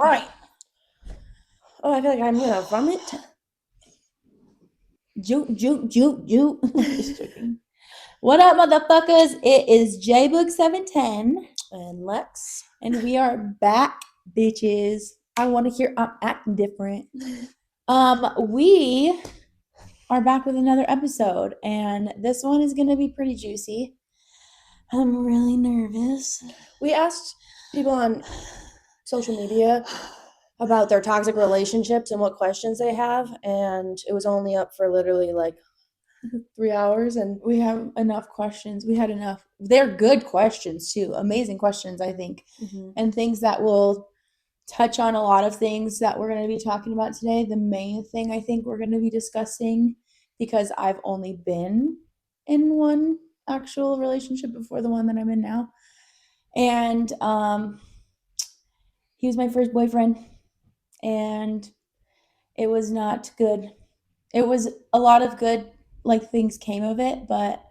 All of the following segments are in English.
right. Oh, I feel like I'm gonna vomit. Joot. Just joking. What up, motherfuckers? It is JBook710, And Lex. and we are back, bitches. I want to hear I'm acting different. We are back with another episode, and this one is gonna be pretty juicy. I'm really nervous. We asked people on social media about their toxic relationships and what questions they have, and it was only up for literally like 3 hours, and We have enough questions. We had enough. They're good questions too. Amazing questions, I think, and things that will touch on a lot of things that we're going to be talking about today. The main thing I think we're going to be discussing, because I've only been in one actual relationship before the one that I'm in now, and he was my first boyfriend, and it was not good. It was a lot of good like things came of it, but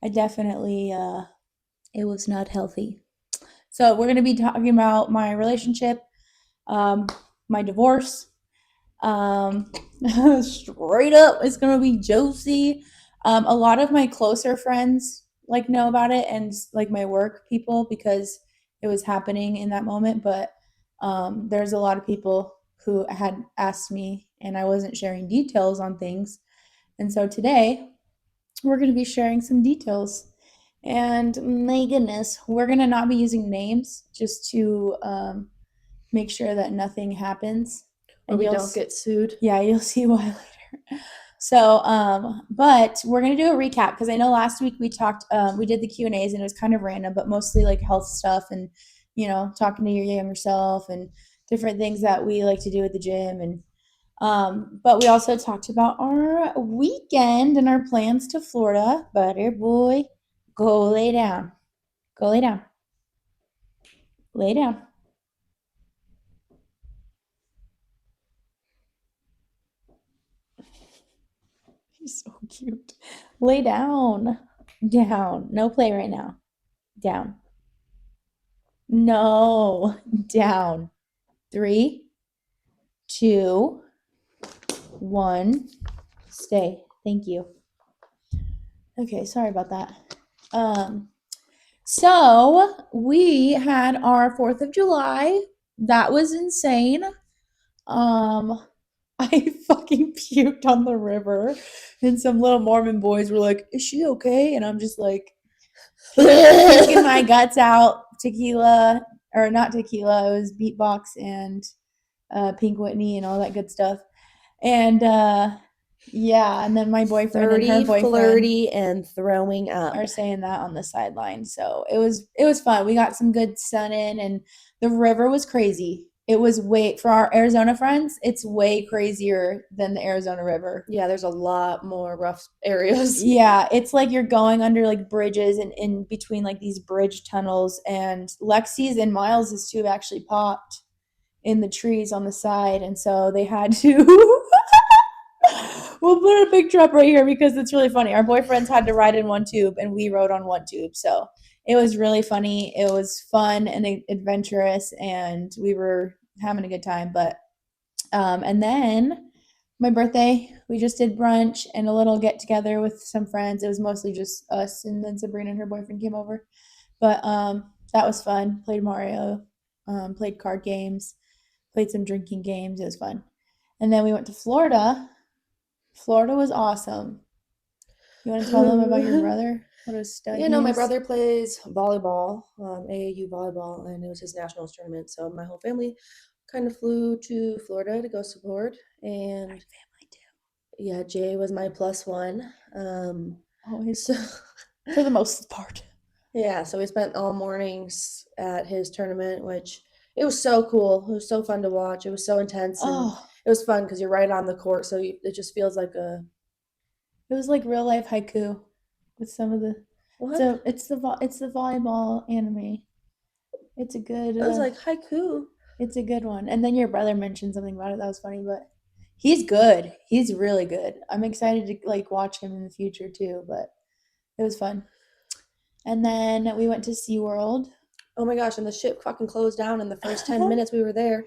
I definitely it was not healthy. So we're going to be talking about my relationship, my divorce. Straight up, it's going to be juicy. A lot of my closer friends like know about it, and like my work people, because it was happening in that moment. But there's a lot of people who had asked me, and I wasn't sharing details on things. And so today we're going to be sharing some details. And my goodness, we're going to not be using names, just to make sure that nothing happens. or we don't get sued. Yeah, you'll see why later. So, but we're going to do a recap, because I know last week we talked, we did the Q&As, and it was kind of random, but mostly like health stuff and, talking to your younger self and different things that we like to do at the gym. And but we also talked about our weekend and our plans to Florida. Butter boy, go lay down. Go lay down. Lay down. He's so cute. Lay down. Down. No play right now. Down. No. Down. 3, 2, 1. Stay. Thank you. Okay, sorry about that. So we had our 4th of July. That was insane. I fucking puked on the river, and some little Mormon boys were like, "Is she okay?" And I'm just like, puking my guts out. Tequila, or not tequila, it was beatbox and Pink Whitney and all that good stuff. And yeah, and then my boyfriend and her boyfriend, flirty, and throwing up. are saying that on the sideline. So it was fun. We got some good sun in, and the river was crazy. It was for our Arizona friends, it's way crazier than the Arizona River. Yeah, there's a lot more rough areas. Yeah, it's like you're going under like bridges and in between like these bridge tunnels, and Lexi's and Miles's tube actually popped in the trees on the side, and so they had to we'll put a picture up right here because it's really funny. Our boyfriends had to ride in one tube, and we rode on one tube. So it was really funny. It was fun and adventurous, and we were having a good time. But and then my birthday, we just did brunch and a little get together with some friends. It was mostly just us, and then Sabrina and her boyfriend came over. But that was fun. Played Mario, played card games, played some drinking games. It was fun. And then we went to Florida. Florida was awesome. You want to tell them about your brother? What a stud. My brother plays volleyball, AAU volleyball, and it was his nationals tournament. So my whole family kind of flew to Florida to go support. And my family too. Yeah, Jay was my +1. Always. So, for the most part. Yeah, so we spent all mornings at his tournament, which it was so cool. It was so fun to watch. It was so intense, and it was fun because you're right on the court, so it just feels like a. It was like real life haiku, with some of the. What? So it's the volleyball anime. It's a good. I was like haiku. It's a good one, and then your brother mentioned something about it that was funny, but he's good. He's really good. I'm excited to like watch him in the future too. But it was fun. And then we went to SeaWorld. Oh my gosh, and the ship fucking closed down in the first 10 minutes we were there.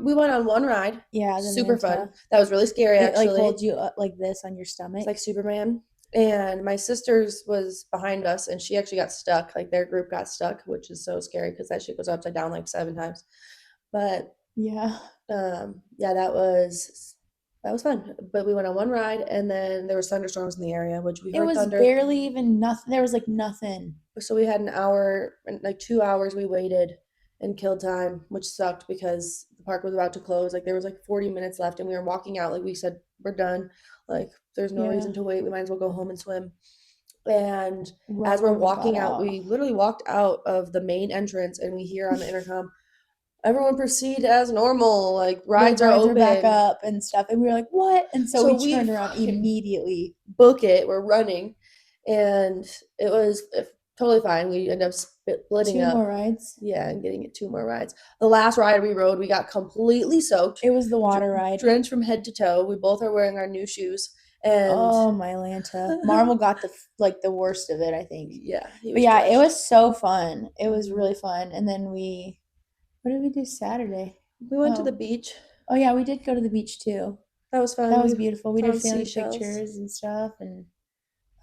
We went on one ride. Yeah, the Super Manta. fun. That was really scary, It like actually. holds you up like this on your It's stomach. like Superman. And my sister's was behind us, and she actually got stuck. Like their group got stuck, which is so scary because that shit goes upside down like 7 times. But Yeah. yeah, that was fun. But we went on one ride, and then there was thunderstorms in the area, which we It heard was thunder. barely even nothing. There was like nothing. So we had an hour, like 2 hours, we waited and killed time, which sucked because the park was about to close. Like there was like 40 minutes left, and we were walking out. Like we said, we're done. Like there's no Yeah. reason to wait. We might as well go home and swim. And Right as we're when we got walking out, out. we literally walked out of the main entrance, and we hear on the intercom, everyone proceed as normal. Like Like rides are rides are back open. up and stuff. And we were like, what? And so So we we turned around fucking immediately. book it. We're running, and it was totally fine. We ended up splitting Two up. more rides. Yeah, and getting it 2 more rides. The last ride we rode, we got completely soaked, It was the water ride. drenched from head to toe. We both are wearing our new shoes, and Oh my Lanta. Marvel got the worst of it, I think. yeah, he But was yeah, it drenched. was so fun. It was really fun. And then what did we do Saturday? We went to the Oh. beach. Oh yeah, we did go to the beach too. That was fun. That was We beautiful. We did found family seashells. pictures and stuff, and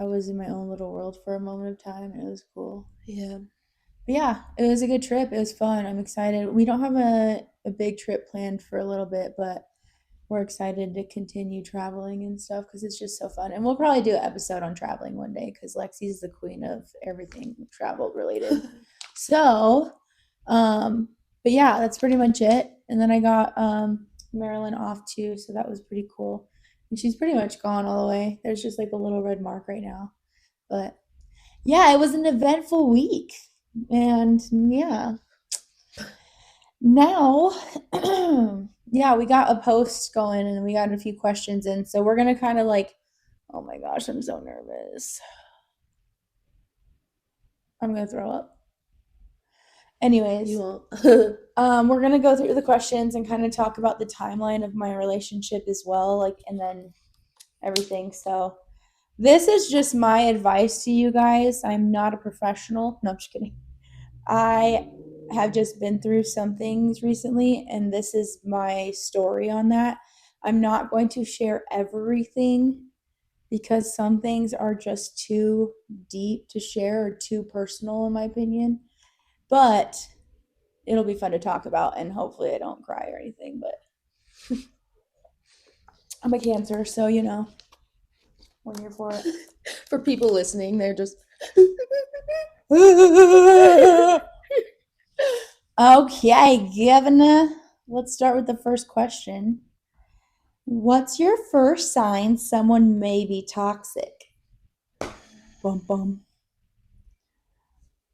I was in my own little world for a moment of time, and it was cool. Yeah. But yeah, it was a good trip. It was fun. I'm excited. We don't have a big trip planned for a little bit, but we're excited to continue traveling and stuff because it's just so fun. And we'll probably do an episode on traveling one day because Lexi's the queen of everything travel related. So, but yeah, that's pretty much it. And then I got Marilyn off too, so that was pretty cool. And she's pretty much gone all the way. There's just like a little red mark right now. But yeah, it was an eventful week. And yeah. Now, yeah, we got a post going and we got a few questions in. So we're going to kind of like, oh my gosh, I'm so nervous. I'm going to throw up. Anyways, You won't. we're going to go through the questions and kind of talk about the timeline of my relationship as well, like, and then everything. So this is just my advice to you guys. I'm not a professional. No, I'm just kidding. I have just been through some things recently, and this is my story on that. I'm not going to share everything because some things are just too deep to share or too personal, in my opinion. But it'll be fun to talk about, and hopefully, I don't cry or anything. But I'm a Cancer, so we're here for it. For people listening, they're just. Okay, Governor. Let's start with the first question. What's your first sign someone may be toxic? Bum bum.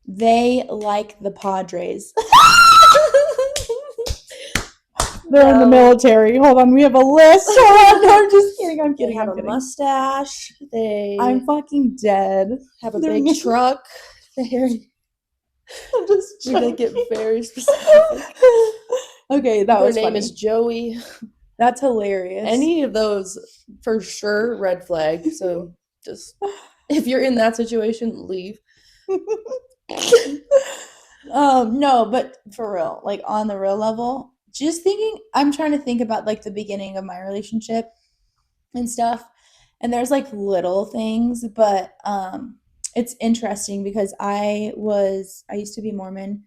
They like the Padres. They're in the military. Hold on, we have a list. Hold on, no, I'm just kidding. I'm kidding. They have I'm a kidding. mustache. I'm fucking dead. Have a big truck. I'm just They get very specific. Okay, that was Their name funny. is Joey. That's hilarious. Any of those, for sure, red flag. So just if you're in that situation, leave. No, but for real, like on the real level, just thinking, I'm trying to think about like the beginning of my relationship and stuff. And there's like little things, but it's interesting because I used to be Mormon,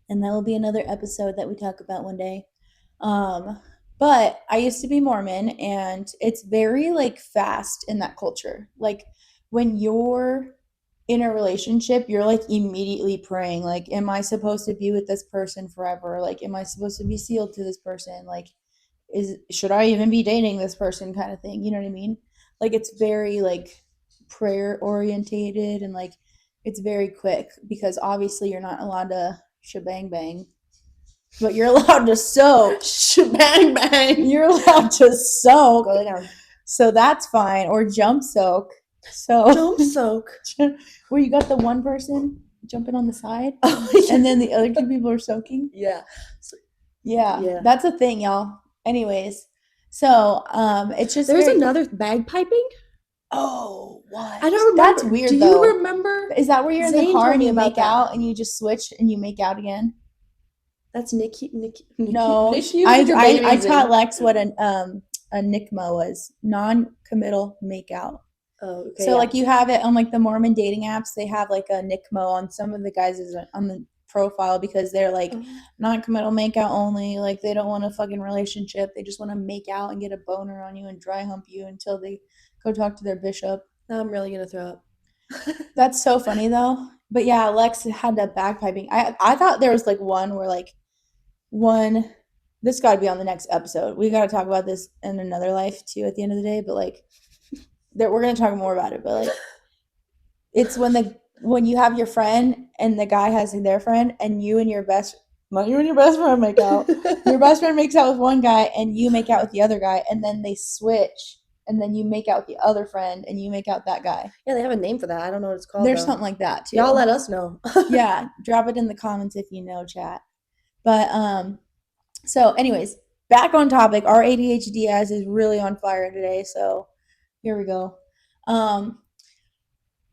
and that will be another episode that we talk about one day. But I used to be Mormon, and it's very like fast in that culture. Like when you're in a relationship, you're like immediately praying, like, am I supposed to be with this person forever? Like, am I supposed to be sealed to this person? Like, should I even be dating this person kind of thing? You know what I mean? Like it's very like prayer orientated, and like it's very quick because obviously you're not allowed to shebang bang, but you're allowed to soak. Shebang bang. You're allowed to soak. Go lay down. So that's fine. Or jump soak. So Jump soak. where you got the one person jumping on the side, Oh, yeah. and then the other two people are soaking. Yeah. Yeah, that's a thing, y'all. Anyways, so it's just There's another bagpiping. Oh, what? I don't remember. That's weird. Do though. you remember? Is that where you're in Zane the car told and me you about make that. out and you just switch and you make out again? That's No, NICU because your I baby's taught in. Lex what a NICMO was, non-committal makeout. Oh, okay, So yeah. like you have it on like the Mormon dating apps, they have like a NICMO on some of the guys' on the profile because they're like Um, non-committal makeout only. Like they don't want a fucking relationship. They just want to make out and get a boner on you and dry hump you until they go talk to their bishop. now I'm really gonna throw up. That's so funny though. But yeah, Lex had that bagpiping. I thought there was like one where like one this got to be on the next episode. We got to talk about this in another life too at the end of the day, but like we're going to talk more about it, but like it's when you have your friend and the guy has their friend and you and your best not you and your best friend make out. Your best friend makes out with one guy and you make out with the other guy and then they switch and then you make out with the other friend and you make out that guy. Yeah, they have a name for that. I don't know what it's called There's though. something like that Y'all too. let us know. Yeah, drop it in the comments if you know, chat. But so anyways, back on topic. Our ADHD as is really on fire today, so here we go. Um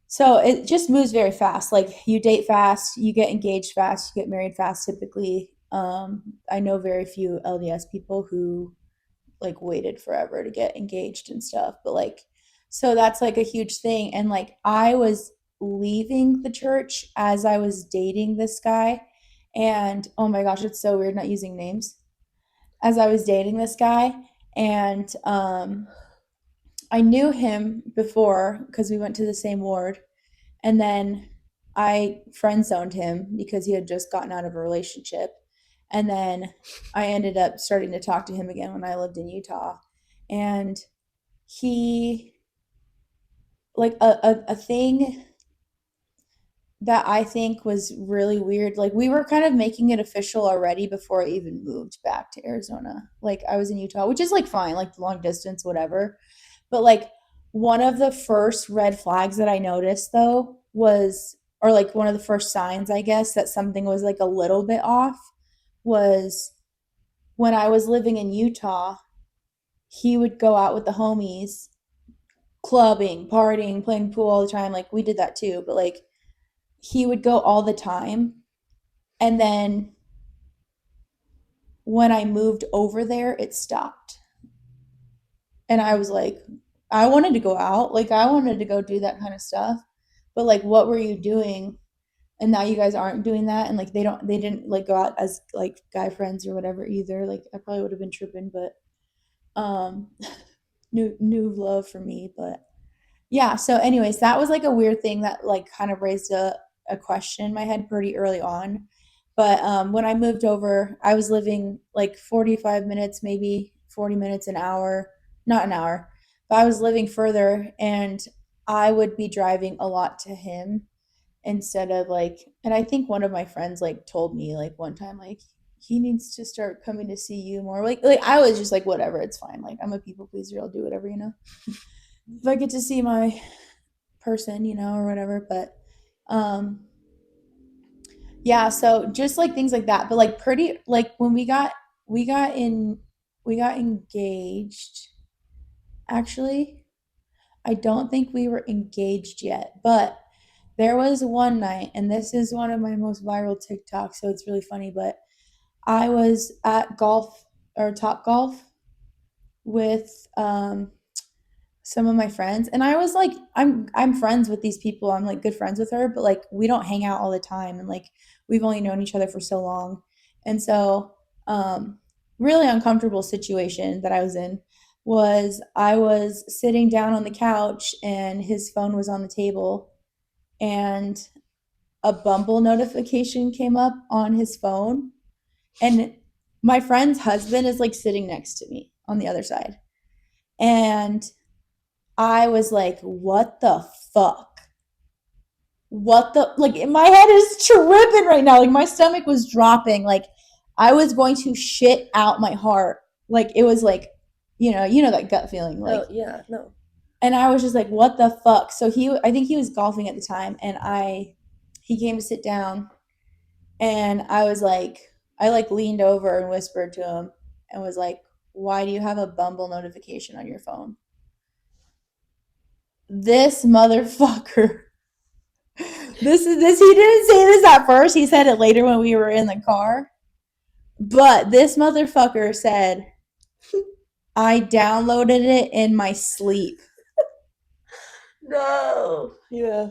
so it just moves very fast. Like you date fast, you get engaged fast, you get married fast typically. I know very few LDS people who like waited forever to get engaged and stuff, but like so that's like a huge thing. And like I was leaving the church as I was dating this guy, and oh my gosh, it's so weird not using names. As I was dating this guy, and I knew him before because we went to the same ward, and then I friend zoned him because he had just gotten out of a relationship. And then I ended up starting to talk to him again when I lived in Utah. And he, like, a thing that I think was really weird, like, we were kind of making it official already before I even moved back to Arizona. Like, I was in Utah, which is like fine, like long distance, whatever. But like one of the first red flags that I noticed though was, or like one of the first signs, I guess, that something was like a little bit off was when I was living in Utah, he would go out with the homies, clubbing, partying, playing pool all the time. Like we did that too, but like he would go all the time. And then when I moved over there, it stopped. And I was like, I wanted to go out. Like, I wanted to go do that kind of stuff. But, like, what were you doing? And now you guys aren't doing that. And, like, they didn't, like, go out as, like, guy friends or whatever either. Like, I probably would have been tripping, but, um, new love for me. But, yeah. So, anyways, that was, like, a weird thing that, like, kind of raised a question in my head pretty early on. But when I moved over, I was living like 45 minutes, maybe 40 minutes, an hour, not an hour, but I was living further and I would be driving a lot to him instead of like, and I think one of my friends like told me like one time, like, he needs to start coming to see you more. Like I was just like, whatever, it's fine. Like, I'm a people pleaser. I'll do whatever, if I get to see my person, or whatever. But, um, yeah, so just like things like that, but like pretty like when we got in we got engaged. Actually, I don't think we were engaged yet, but there was one night, and this is one of my most viral TikToks, so it's really funny, but I was at golf or Top Golf with some of my friends, and I was like, I'm friends with these people. I'm like good friends with her, but like we don't hang out all the time, and like we've only known each other for so long. And so really uncomfortable situation that I was in was I was sitting down on the couch and his phone was on the table, and a Bumble notification came up on his phone, and my friend's husband is like sitting next to me on the other side. And I was like, what the fuck? What the, like, my head is tripping right now. Like, my stomach was dropping. Like, I was going to shit out my heart. Like, it was like, that gut feeling. Oh Like, yeah, no. and I was just like, what the fuck? So I think he was golfing at the time. And he came to sit down. And I like leaned over and whispered to him and was like, why do you have a Bumble notification on your phone? This motherfucker. This he didn't say this at first. He said it later when we were in the car. But this motherfucker said I downloaded it in my sleep. No. Yeah.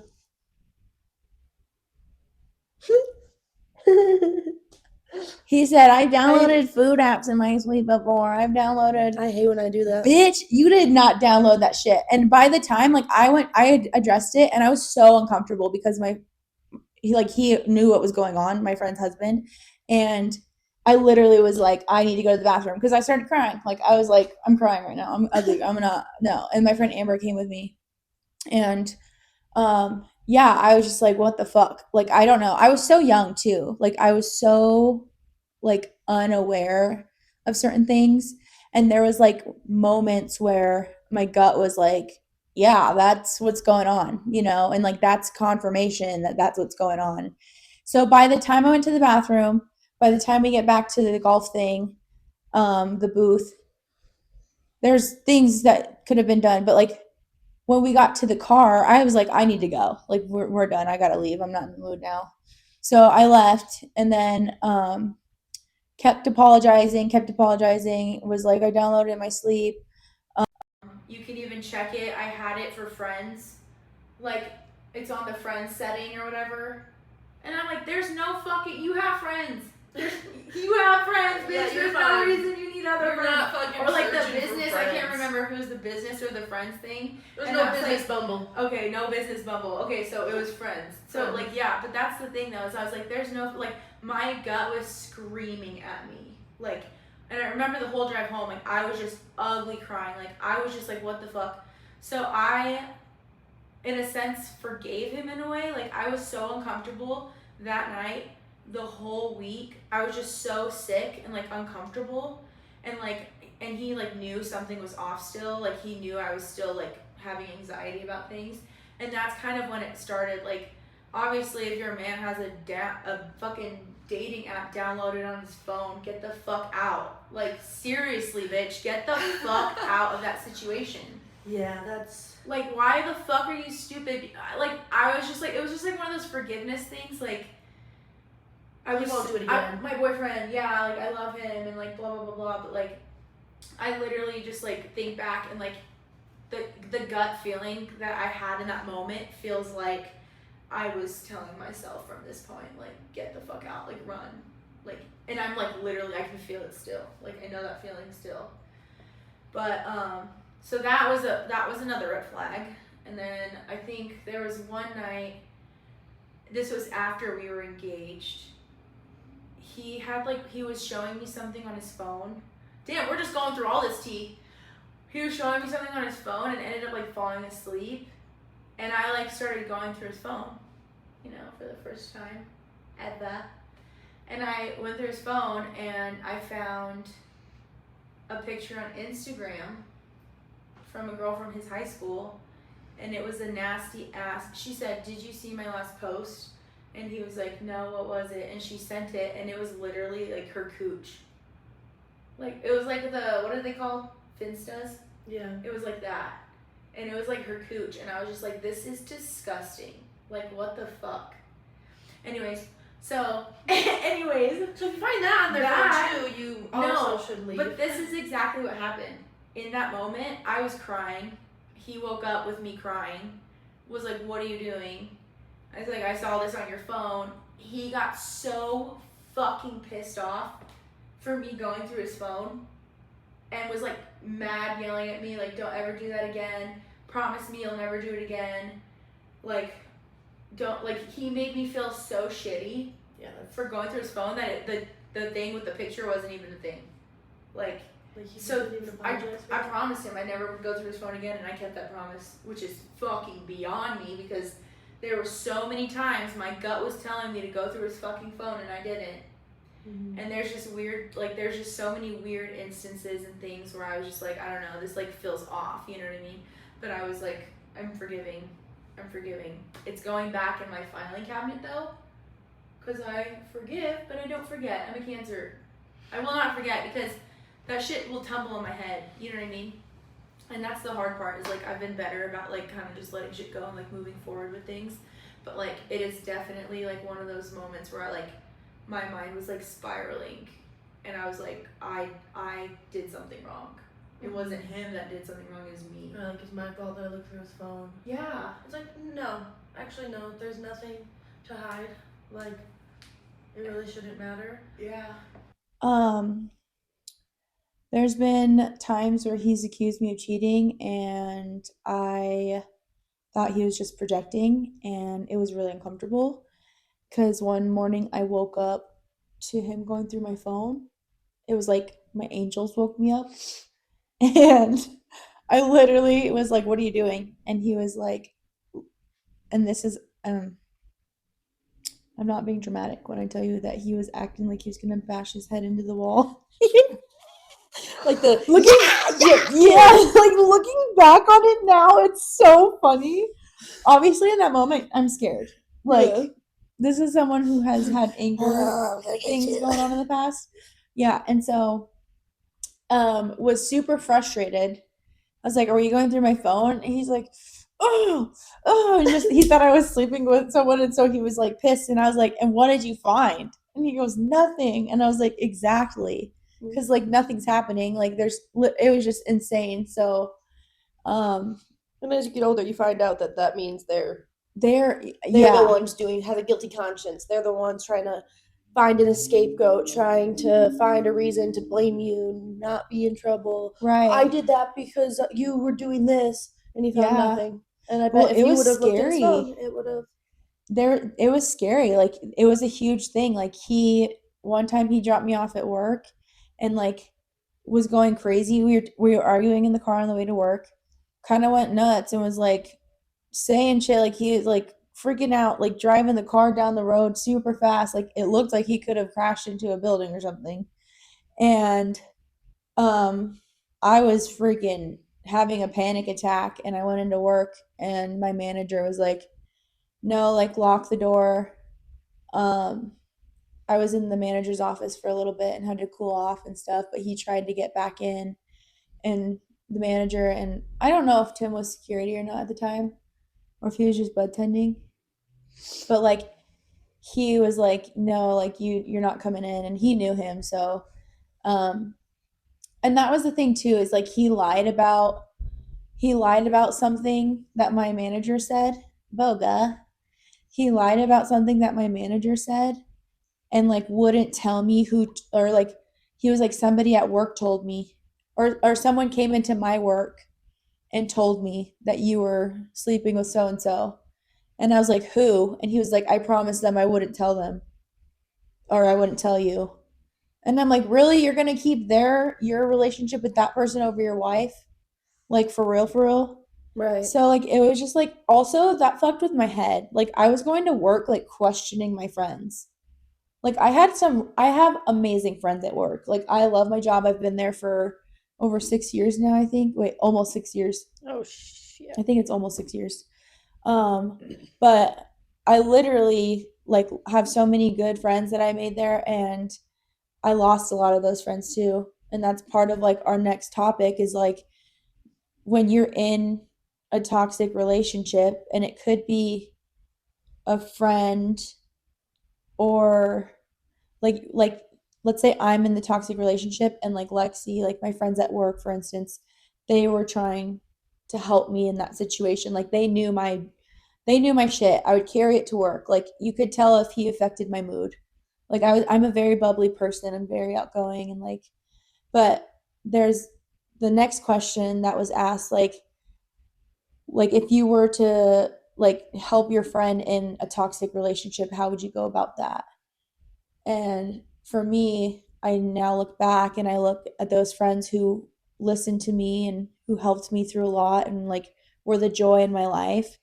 He said I I downloaded food apps in my sleep before. I've downloaded. hate when I do that. Bitch, you did not download that shit. And by the time like I had addressed it and I was so uncomfortable because he knew what was going on, my friend's husband, and I literally was like, I need to go to the bathroom because I started crying. Like I was like, I'm crying right now. I'm ugly. I'm gonna no. And my friend Amber came with me, and yeah, I was just like, what the fuck? Like I don't know. I was so young too. Like I was so like unaware of certain things, and there was like moments where my gut was like, yeah, that's what's going on, and like that's confirmation that that's what's going on. So by the time I went to the bathroom, by the time we get back to the golf thing, the booth, there's things that could have been done, but like when we got to the car, I was like, I need to go. Like we're done. I gotta leave. I'm not in the mood now. So I left, and then kept apologizing, was like, I downloaded it in my sleep. You can even check it. I had it for friends. Like, it's on the friends setting or whatever. And I'm like, there's no fucking, you have friends. You have friends, bitch. Yeah, There's fine. no reason you need other You're friends. not fucking Or like the searching for business, I can't friends. remember if it was the business or the friends thing. There's And no I was business like, bumble. okay, no business bumble. Okay, so it was friends. So like, yeah, but that's the thing though, is I was like, there's no, like, my gut was screaming at me. Like, and I remember the whole drive home, like, I was just ugly crying. Like, I was just like, what the fuck? So I, in a sense, forgave him in a way. Like, I was so uncomfortable that night. The whole week, I was just so sick and like uncomfortable, and like, and he like knew something was off still. Like he knew I was still like having anxiety about things, and that's kind of when it started. Like, obviously, if your man has a fucking dating app downloaded on his phone, get the fuck out. Like seriously, bitch, get the fuck out of that situation. Yeah, that's Like, why the fuck are you stupid? Like, I was just like, it was just like one of those forgiveness things. Like, I was, won't do it again. my boyfriend, yeah, like I love him and like blah blah blah blah, but like I literally just like think back and like the gut feeling that I had in that moment feels like I was telling myself from this point, like, get the fuck out, like run. Like, and I'm like literally I can feel it still. Like I know that feeling still. But so that was another red flag. And then I think there was one night, this was after we were engaged. He was showing me something on his phone. Damn, we're just going through all this tea. He was showing me something on his phone and ended up like falling asleep. And I like started going through his phone, for the first time ever. And I went through his phone and I found a picture on Instagram from a girl from his high school. And it was a nasty ass. She said, "Did you see my last post?" And he was like, "No, what was it?" And she sent it, and it was literally like her cooch. Like, it was like what are they called? Finstas? yeah. It was like that. And it was like her cooch, and I was just like, this is disgusting. Like, what the fuck? Anyways, so, So if you find that on their phone too, you also should leave. But this is exactly what happened. In that moment, I was crying. He woke up with me crying. Was like, "What are you doing?" I was like, "I saw this on your phone." He got so fucking pissed off for me going through his phone and was like mad, yelling at me like, "Don't ever do that again. Promise me you'll never do it again." Like, don't, like, he made me feel so shitty yeah, that's for going through his phone that the thing with the picture wasn't even a thing. Like, he so didn't even apologize for I it. promised him I never would go through his phone again, and I kept that promise, which is fucking beyond me because there were so many times my gut was telling me to go through his fucking phone and I didn't. Mm-hmm. And there's just there's just so many weird instances and things where I was just like, I don't know, this like feels off, you know what I mean? But I was like, I'm forgiving. It's going back in my filing cabinet though, because I forgive, but I don't forget. I'm a Cancer. I will not forget because that shit will tumble in my head, you know what I mean? And that's the hard part, is like I've been better about like kind of just letting shit go and like moving forward with things. But like it is definitely like one of those moments where I like my mind was like spiraling and I was like, I did something wrong. It wasn't him that did something wrong, it was me. Or like, it's my fault that I looked through his phone. Yeah. It's like, no. Actually, no. There's nothing to hide. Like, it really shouldn't matter. Yeah. Um, there's been times where he's accused me of cheating, and I thought he was just projecting, and it was really uncomfortable because one morning I woke up to him going through my phone. It was like my angels woke me up, and I literally was like, "What are you doing?" And he was like, and this is I'm not being dramatic when I tell you that he was acting like he was gonna bash his head into the wall. Like the Looking, like looking back on it now, it's so funny. Obviously, in that moment, I'm scared. Like, Yeah. this is someone who has had anger things going on in the past. Yeah, and so was super frustrated. I was like, "Are you going through my phone?" And he's like, "Oh," and just he thought I was sleeping with someone, and so he was like pissed. And I was like, "And what did you find?" And he goes, "Nothing." And I was like, "Exactly." Because like nothing's happening. Like it was just insane. So, um, And as you get older, you find out that that means they're they're the yeah, ones doing have a guilty conscience. They're the ones trying to find an scapegoat, trying to find a reason to blame you, not be in trouble. I right, did that because you were doing this, and he found yeah. nothing. And I Well, bet if it you would was have looked at his phone, scary. it would have. It was scary. Like it was a huge thing. Like one time he dropped me off at work, and like was going crazy. We were arguing in the car on the way to work. Kind of went nuts and was like saying shit, like he was like freaking out, like driving the car down the road super fast. Like it looked like he could have crashed into a building or something. And um I was freaking having a panic attack, and I went into work, and my manager was like, "No, like lock the door." Um I was in the manager's office for a little bit and had to cool off and stuff, but he tried to get back in, and the manager, and I don't know if Tim was security or not at the time, or if he was just bud tending, but like he was like, "No, like you're not coming in," and he knew him. So um and that was the thing too, is like he lied about something that my manager said. Boga. He lied about something that my manager said, and like wouldn't tell me who, or like he was like, somebody at work told me, or someone came into my work and told me that you were sleeping with so and so. And I was like, "Who?" And he was like, "I promised them I wouldn't tell them, or I wouldn't tell you." And I'm like, "Really? You're going to keep your relationship with that person over your wife? Like for real, for real?" Right. So like it was just like, also that fucked with my head. Like I was going to work like questioning my friends. Like I have amazing friends at work. Like I love my job. I've been there for over 6 years now, I think. Wait, almost 6 years. Oh shit. I think it's almost 6 years. Um, but I literally like have so many good friends that I made there, and I lost a lot of those friends too. And that's part of like our next topic, is like when you're in a toxic relationship, and it could be a friend, or like let's say I'm in the toxic relationship, and like Lexi, like my friends at work for instance, they were trying to help me in that situation. Like they knew my shit. I would carry it to work. Like you could tell if he affected my mood. Like I'm a very bubbly person. I'm very outgoing, and like, but there's the next question that was asked, like if you were to like help your friend in a toxic relationship, how would you go about that? And for me, I now look back and I look at those friends who listened to me and who helped me through a lot, and like were the joy in my life.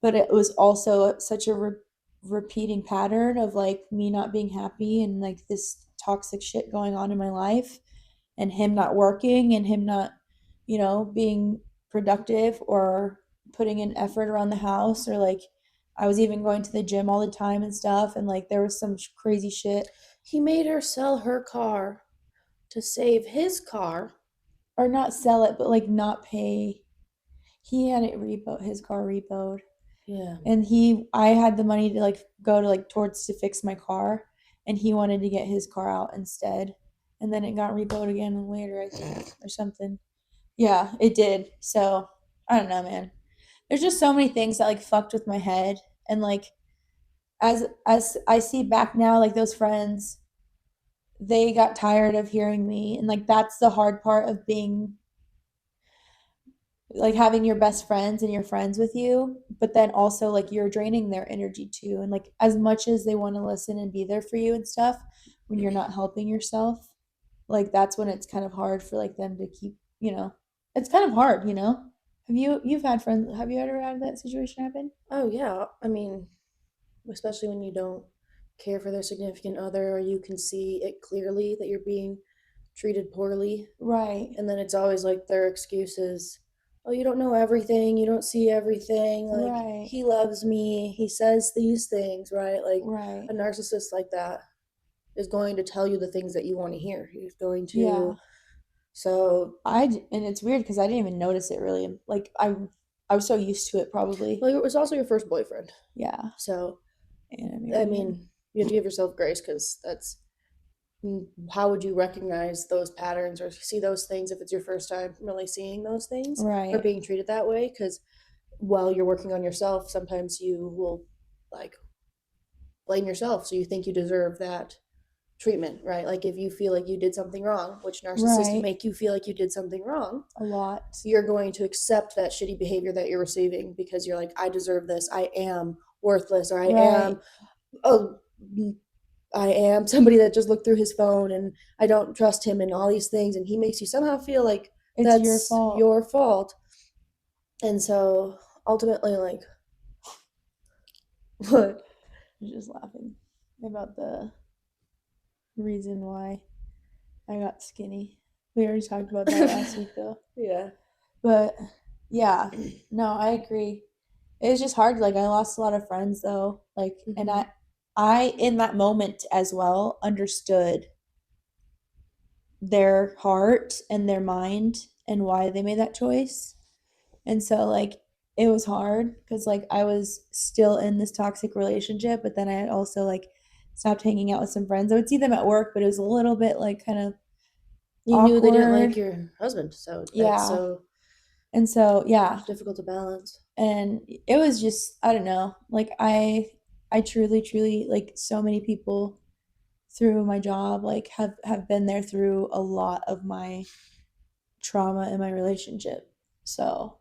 But it was also such a repeating pattern of like me not being happy, and like this toxic shit going on in my life, and him not working, and him not, being productive or putting in effort around the house, or like I was even going to the gym all the time and stuff, and like there was some crazy shit. He made her sell her car to save his car. Or not sell it, but like not pay. He had it repo, his car repoed, Yeah. and I had the money to like go to like towards to fix my car, and he wanted to get his car out instead. and then it got repoed again later, I think, or something. Yeah, it did. So I don't know, man. There's just so many things that like fucked with my head, and like as I see back now, like those friends, they got tired of hearing me, and like that's the hard part of being like having your best friends and your friends with you, but then also like you're draining their energy too. And like as much as they want to listen and be there for you and stuff, when you're not helping yourself, like that's when it's kind of hard for like them to keep, it's kind of hard, you know? You've had friends, have you ever had that situation happen? Oh yeah, I mean, especially when you don't care for their significant other or you can see it clearly that you're being treated poorly. Right. And then it's always like their excuses. Oh, you don't know everything. You don't see everything. Like, Right. he loves me. He says these things, right? Like, Right. a narcissist like that is going to tell you the things that you want to hear. He's going Yeah. to. So, And it's weird because I didn't even notice it really. Like I was so used to it probably. well, it was also your first boyfriend. Yeah. So, And I I married him. mean, you have to give yourself grace because that's how would you recognize those patterns or see those things if it's your first time really seeing those things or Right. being treated that way? Because while you're working on yourself, sometimes you will like blame yourself. So you think you deserve that treatment, right? Like if you feel like you did something wrong, which narcissists Right. make you feel like you did something wrong, A lot. you're going to accept that shitty behavior that you're receiving because you're like, I deserve this. I am worthless, or I Right. am, oh, I am somebody that just looked through his phone and I don't trust him and all these things. And he makes you somehow feel like It's your that's fault. your fault. And so ultimately, like, what? I'm just laughing about the reason why I got skinny. We already talked about that last week though. Yeah. But yeah, no, I agree. It was just hard. Like I lost a lot of friends though. Like and Mhm. I in that moment as well understood their heart and their mind and why they made that choice. And so like it was hard because like I was still in this toxic relationship, but then I had also like stopped hanging out with some friends. I would see them at work, but it was a little bit like kind of You knew they didn't like awkward. your husband, so that's Yeah. so And so yeah. difficult to balance. And it was just I don't know. Like I truly like so many people through my job like have been there through a lot of my trauma in my relationship. So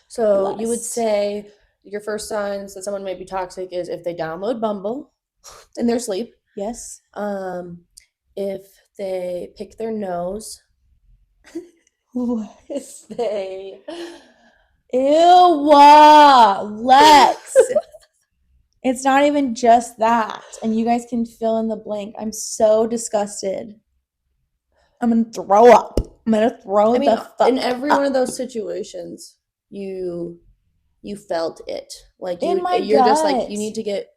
So you would blessed. say your first signs that someone may be toxic is if they download Bumble in their sleep, Yes. um, if they pick their nose, if they Ew, Lex. It's not even just that. And you guys can fill in the blank. I'm so disgusted. I'm gonna throw up. I'm gonna throw I mean, the in fuck every one of up. those situations, you felt it. Like In my you're just like gut. you need to get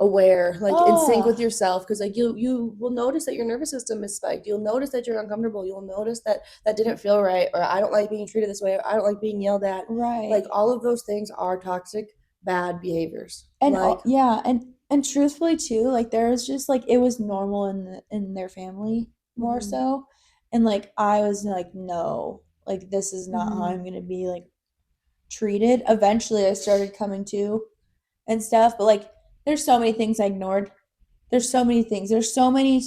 aware, like in sync with Oh, yourself, because like you will notice that your nervous system is spiked. You'll notice that you're uncomfortable. You'll notice that that didn't feel right, or I don't like being treated this way. Or I don't like being yelled at. Like right. all of those things are toxic, bad behaviors. And Like yeah, and truthfully too, like there was just like it was normal in their family more mhm, so. And like I was like, no, like this is not how mhm. I'm gonna be like treated. Eventually I started coming to and stuff, but like there's so many things I ignored. There's so many things. There's so many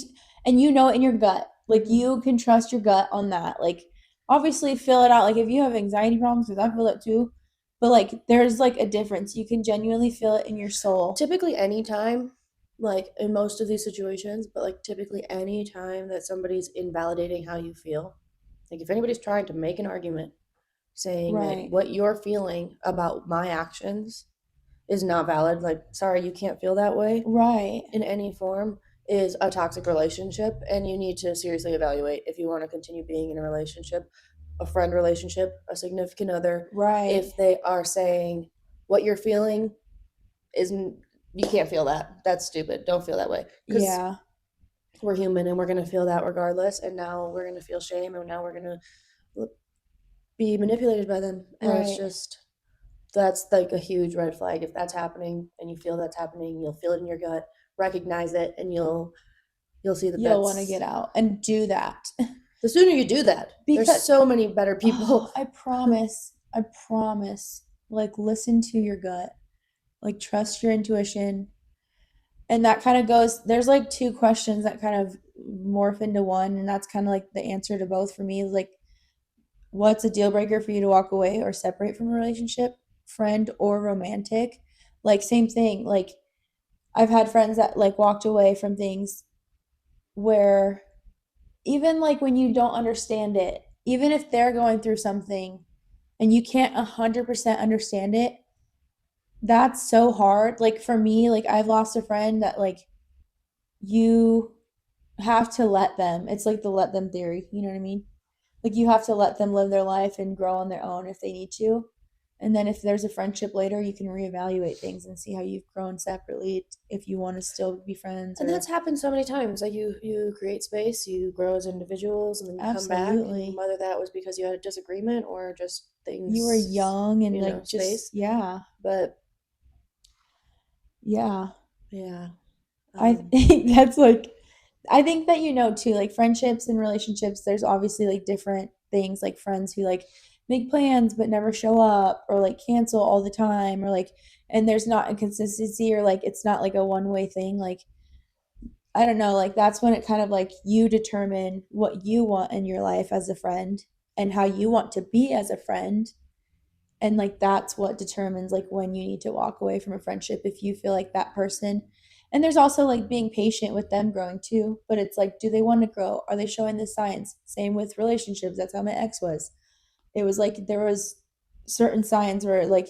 and you know it in your gut. Like Mhm. you can trust your gut on that. Like obviously fill it out. Like if you have anxiety problems, because I feel it too. But like there's like a difference. You can genuinely feel it in your soul. Typically, anytime, like in most of these situations, but like typically any time that somebody's invalidating how you feel, like if anybody's trying to make an argument saying that Right. what you're feeling about my actions is not valid, like, sorry, you can't feel that way Right. in any form, is a toxic relationship. And you need to seriously evaluate if you want to continue being in a relationship, a friend relationship, a significant other, Right. if they are saying what you're feeling isn't, you can't feel that. That's stupid. Don't feel that way. Because Yeah. we're human and we're going to feel that regardless. And now we're going to feel shame and now we're going to be manipulated by them. And it's Right. just, that's like a huge red flag. If that's happening and you feel that's happening, you'll feel it in your gut, recognize it, and you'll you'll see that you'll want to get that's out and do that. the sooner you do that. There's Because so many better oh, people. I promise, like listen to your gut, like trust your intuition. And that kind of goes, there's like two questions that kind of morph into one, and that's kind of like the answer to both for me. Like, what's a deal breaker for you to walk away or separate from a relationship, friend or romantic? Like, same thing. Like, I've had friends that like walked away from things where even like when you don't understand it, even if they're going through something and you can't 100% understand it, that's so hard. Like for me, like I've lost a friend that like you have to let them. It's like the let them theory, you know what I mean? Like you have to let them live their life and grow on their own if they need to. And then if there's a friendship later, you can reevaluate things and see how you've grown separately if you want to still be friends And or that's happened so many times. Like you create space, you grow as individuals, and then you come back, and absolutely. whether that was because you had a disagreement or just You were things, young and you know, like just space. yeah. But Yeah. yeah, I um, think that's like I think that you know too, like friendships and relationships, there's obviously like different things like friends who like make plans but never show up or like cancel all the time or like and there's not a consistency or like it's not like a one-way thing. Like I don't know, like that's when it kind of like you determine what you want in your life as a friend and how you want to be as a friend and like that's what determines like when you need to walk away from a friendship if you feel like that person and there's also like being patient with them growing too but it's like do they want to grow are they showing the signs same with relationships that's how my ex was it was like there was certain signs where like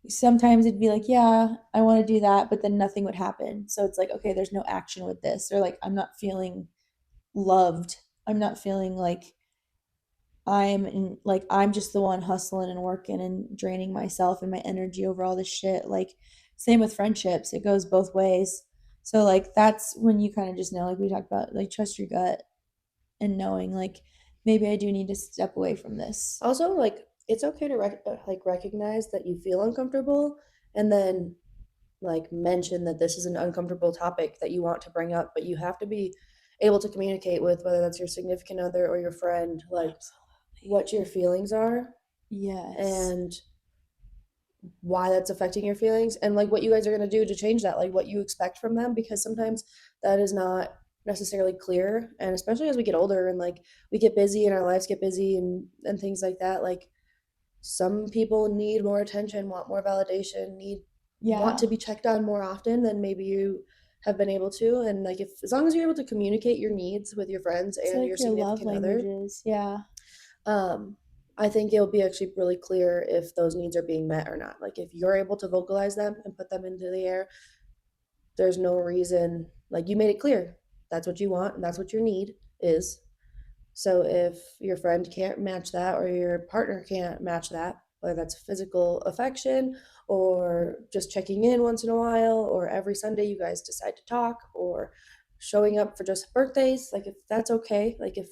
sometimes it'd be like yeah I want to do that but then nothing would happen so it's like okay there's no action with this or like I'm not feeling loved I'm not feeling like I'm just the one hustling and working and draining myself and my energy over all this shit. Like same with friendships, it goes both ways. So like that's when you kind of just know, like we talked about, like trust your gut and knowing like maybe I do need to step away from this. also like it's okay to recognize that you feel uncomfortable, and then like mention that this is an uncomfortable topic that you want to bring up, but you have to be able to communicate with whether that's your significant other or your friend, like Absolutely. what your feelings are Yes. and why that's affecting your feelings, and like what you guys are going to do to change that, like what you expect from them, because sometimes that is not necessarily clear, and especially as we get older and like we get busy and our lives get busy and things like that, like some people need more attention, want more validation, need want Yeah. to be checked on more often than maybe you have been able to. And like if as long as you're able to communicate your needs with your friends It's and your like your love significant other, languages. Yeah. um, I think it'll be actually really clear if those needs are being met or not. Like if you're able to vocalize them and put them into the air, there's no reason, like you made it clear that's what you want and that's what your need is. So if your friend can't match that or your partner can't match that, whether that's physical affection or just checking in once in a while or every Sunday you guys decide to talk or showing up for just birthdays, like if that's okay, like if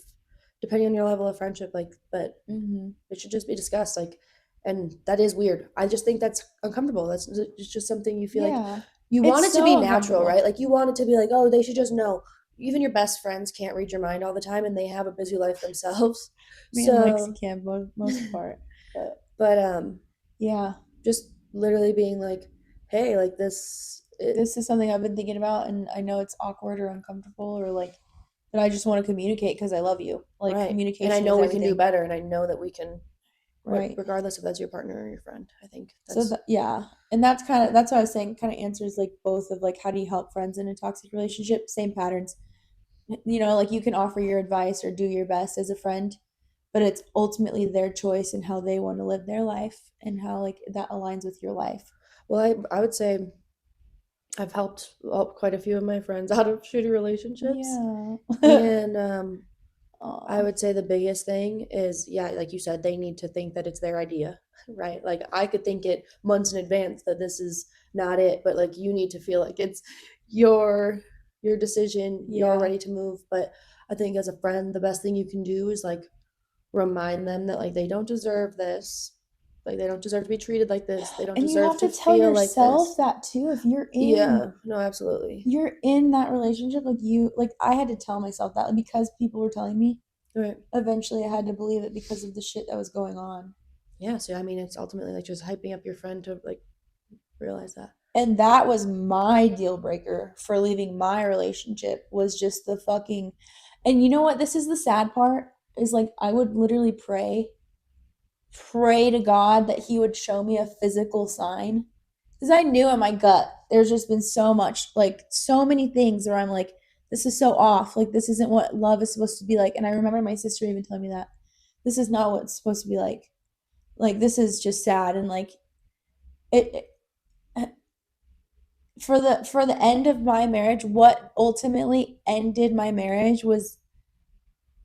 depending on your level of friendship, like but Mm-hmm. it should just be discussed, like, and that is weird. I just think that's uncomfortable. That's it's just something you feel like Yeah. you want It's it to be so natural, uncomfortable. right? Like you want it to be like, oh, they should just know. Even your best friends can't read your mind all the time, and they have a busy life themselves. Me and Lexi So, can most part. But but yeah. just literally being like, hey, like This is something I've been thinking about, and I know it's awkward or uncomfortable or like, but I just want to communicate because I love you. Like right, and I communication know is we can do everything, better, and I know that we can, right? regardless if that's your partner or your friend. I think So that's that yeah, and that's what I was saying. Kind of answers like both of like how do you help friends in a toxic relationship? Same patterns. You know, like you can offer your advice or do your best as a friend, but it's ultimately their choice and how they want to live their life and how like that aligns with your life. well. I would say I've helped quite a few of my friends out of shitty relationships, Yeah. and I Aw. would say the biggest thing is, yeah, like you said, they need to think that it's their idea, right? Like I could think it months in advance that this is not it, but like you need to feel like it's your your decision, you're Yeah. ready to move. But I think as a friend, the best thing you can do is like remind them that like they don't deserve this. Like they don't deserve to be treated like this. They don't And you deserve have to to tell feel like yourself this. that too. If Yeah, no, absolutely. you're in that relationship, like I had to tell myself that, like, because people were telling me. Right. Eventually, I had to believe it because of the shit that was going on. Yeah, so I mean, it's ultimately like just hyping up your friend to like realize that. And that was my deal breaker for leaving my relationship, was just the fucking. And you know what? This is the sad part, is like I would literally pray to God that he would show me a physical sign, because I knew in my gut there's just been so much, like so many things where I'm like, this is so off, like this isn't what love is supposed to be like. And I remember my sister even telling me that this is not what it's supposed to be like this is just sad. And like it for the end of my marriage, what ultimately ended my marriage was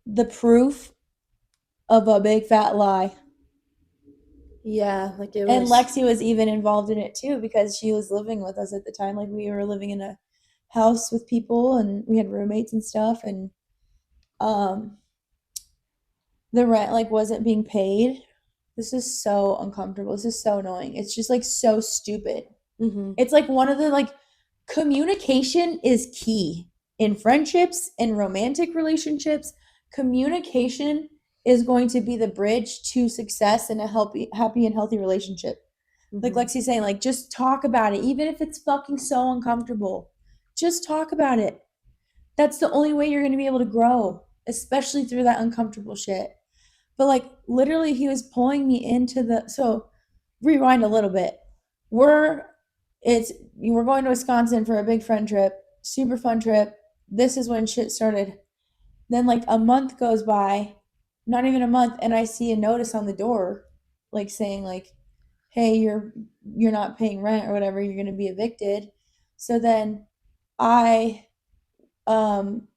the proof of a big fat lie. Yeah, like it And was. Lexi was even involved in it too, because she was living with us at the time. Like we were living in a house with people and we had roommates and stuff, and um the rent like wasn't being paid. This is so uncomfortable. This is so annoying. It's just like so stupid. Mm-hmm. It's like one of the like, communication is key in friendships, in romantic relationships. Communication is going to be the bridge to success in a happy and healthy relationship. Like Mm-hmm. Lexi's saying, like just talk about it, even if it's fucking so uncomfortable. Just talk about it. That's the only way you're going to be able to grow, especially through that uncomfortable shit. But like literally, he was pulling me into the. So rewind a little bit. We're it's we're going to Wisconsin for a big friend trip, super fun trip. This is when shit started. Then like a month goes by, not even a month, and I see a notice on the door, like saying like, "Hey, you're not paying rent or whatever. You're going to be evicted." So then I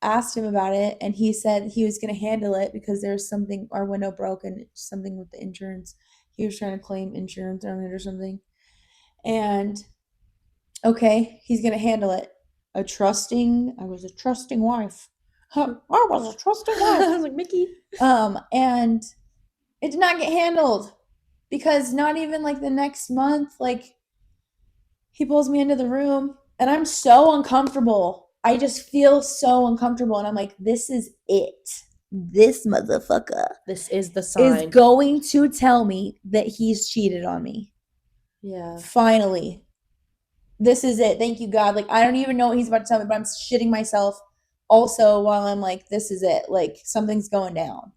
asked him about it, and he said he was going to handle it because there's something, our window broke and something with the insurance. He was trying to claim insurance on it or something. And okay, he's going to handle it. I was a trusting wife. I was a trusting wife. I was like, Mickey. And it did not get handled, because not even like the next month, like he pulls me into the room and I'm so uncomfortable. I just feel so uncomfortable. And I'm like, this is it. This motherfucker This is the is sign. going to tell me that he's cheated on me. Yeah. Finally. This is it. Thank you, God. Like, I don't even know what he's about to tell me, but I'm shitting myself also while I'm like, this is it. Like, something's going down.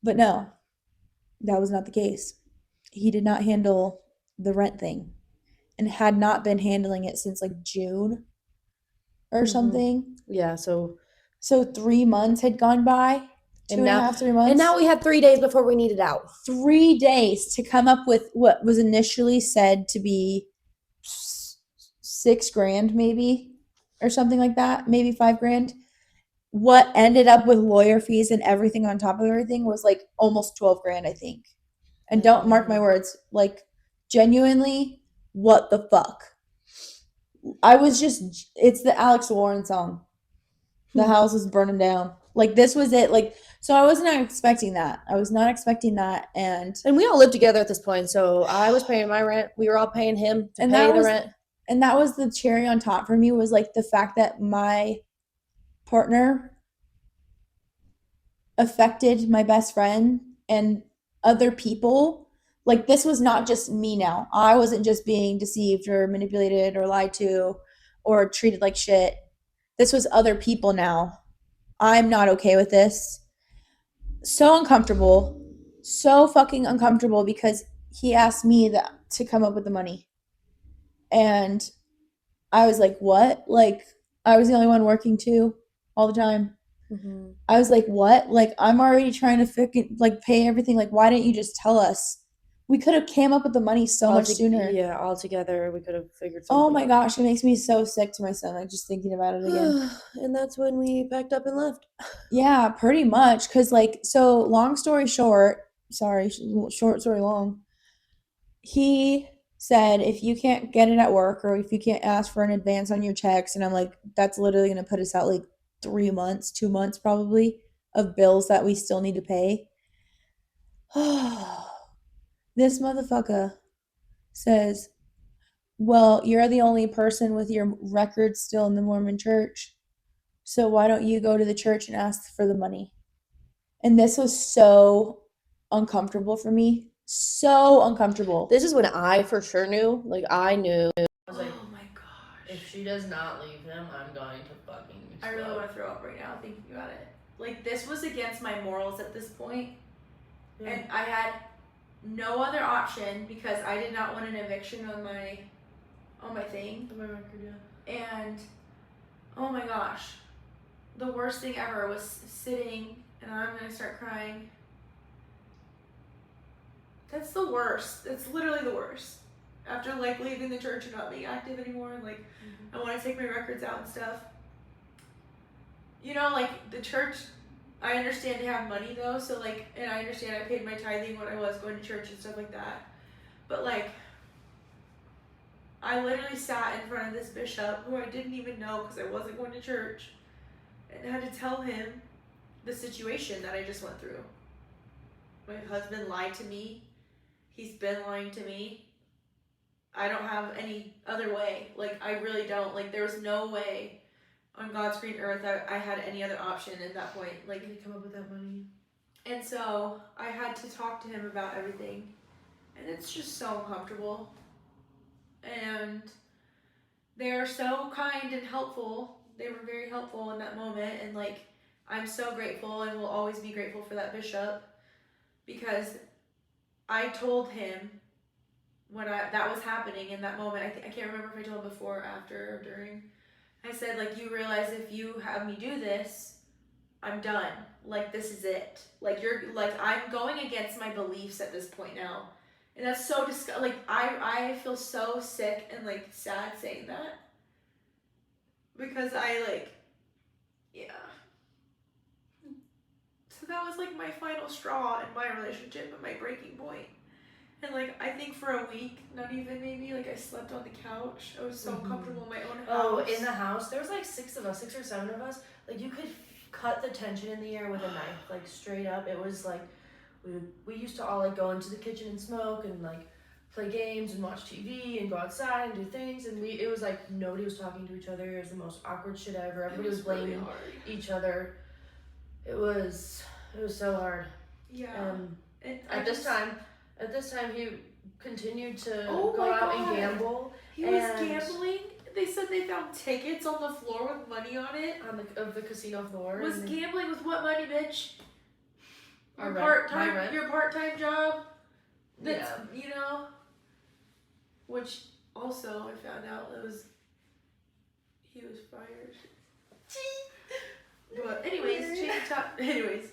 But no, that was not the case. He did not handle the rent thing, and had not been handling it since like June or something. Yeah, so 3 months had gone by, two and a half, 3 months. And now we had 3 days before we needed out. 3 days to come up with what was initially said to be $6,000 maybe, or something like that, maybe $5,000. What ended up with lawyer fees and everything on top of everything was like almost $12,000, I think. And don't mark my words, like genuinely, what the fuck? It's the Alex Warren song. The house is burning down. Like this was it. Like, so I was not expecting that. I was not expecting that. And we all lived together at this point, so I was paying my rent. We were all paying him to And pay that the was- rent. and that was the cherry on top for me, was like the fact that my partner affected my best friend and other people. Like this was not just me now. I wasn't just being deceived or manipulated or lied to or treated like shit. This was other people now. I'm not okay with this. So uncomfortable. So fucking uncomfortable, because he asked me to come up with the money. And I was like, what? Like, I was the only one working too all the time. Mm-hmm. I was like, what? Like, I'm already trying to like pay everything. Like, why didn't you just tell us? We could have came up with the money so much sooner. Yeah, all together we could have figured something Oh my out. gosh, it makes me so sick to my stomach just thinking about it again. And that's when we packed up and left. Yeah, pretty much. Because, like, so long story short, sorry, short story long, he said, if you can't get it at work or if you can't ask for an advance on your checks, and I'm like, that's literally going to put us out like 3 months, 2 months probably, of bills that we still need to pay. Then This motherfucker says, well, you're the only person with your record still in the Mormon church. So why don't you go to the church and ask for the money? And this was so uncomfortable for me. So uncomfortable. This is when I for sure knew. Like, I knew. I was like, oh my gosh. If she does not leave him, I'm going to fucking explode. I really want to throw up right now thinking about it. Like, this was against my morals at this point. Yeah. And I had no other option because I did not want an eviction on my thing. On my record, yeah. And oh my gosh, the worst thing ever was sitting, and I'm gonna start crying. That's the worst. That's literally the worst. After like leaving the church and not being active anymore, and like I want to take my records out and stuff. You know, like the church, I understand to have money though, so like, and I understand I paid my tithing when I was going to church and stuff like that. But like, I literally sat in front of this bishop who I didn't even know because I wasn't going to church, and had to tell him the situation that I just went through. My husband lied to me. He's been lying to me. I don't have any other way. Like, I really don't. Like, there was no way on God's green earth I had any other option at that point. Like, to come up with that money. And so I had to talk to him about everything. And it's just so uncomfortable. And they're so kind and helpful. They were very helpful in that moment. And like, I'm so grateful and will always be grateful for that bishop, because I told him when that was happening in that moment. I can't remember if I told him before, after, or during. I said, like, you realize if you have me do this, I'm done. Like, this is it. Like, I'm going against my beliefs at this point now. And that's so disgusting. Like, I feel so sick and, like, sad saying that. Because yeah. So that was, like, my final straw in my relationship and my breaking point. And, like, I think for a week, not even maybe, like, I slept on the couch. I was so uncomfortable in my own house. Oh, in the house, there was like 6 or 7 of us. Like, you could cut the tension in the air with a knife, like, straight up. It was like, we used to all, like, go into the kitchen and smoke and, like, play games and watch TV and go outside and do things. And it was like nobody was talking to each other. It was the most awkward shit ever. Everybody was blaming each other. It was so hard. Yeah. And at this time, he continued to Oh go my out God. and gamble. He was gambling. They said they found tickets on the floor with money on it. On the casino floor. Was gambling with what money, bitch? Your my rent. Your part-time job. That's, Yeah. you know. Which also I found out he was fired. But anyways, change the top. Anyways,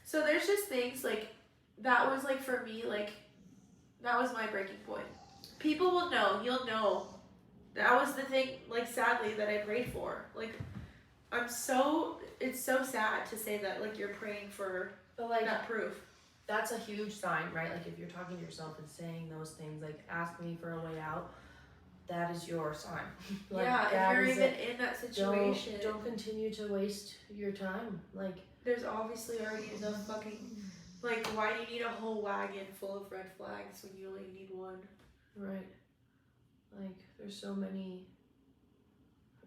so there's just things like that was like for me, like that was my breaking point. People will know. You'll know. That was the thing, like, sadly, that I prayed for. Like, it's so sad to say that, like, you're praying for that proof. That's a huge sign, right? Like, if you're talking to yourself and saying those things, like, ask me for a way out, that is your sign. Like, yeah, if you're even in that situation. Don't continue to waste your time. Like, there's obviously already enough fucking, like, why do you need a whole wagon full of red flags when you only need one? Right. Like, there's so many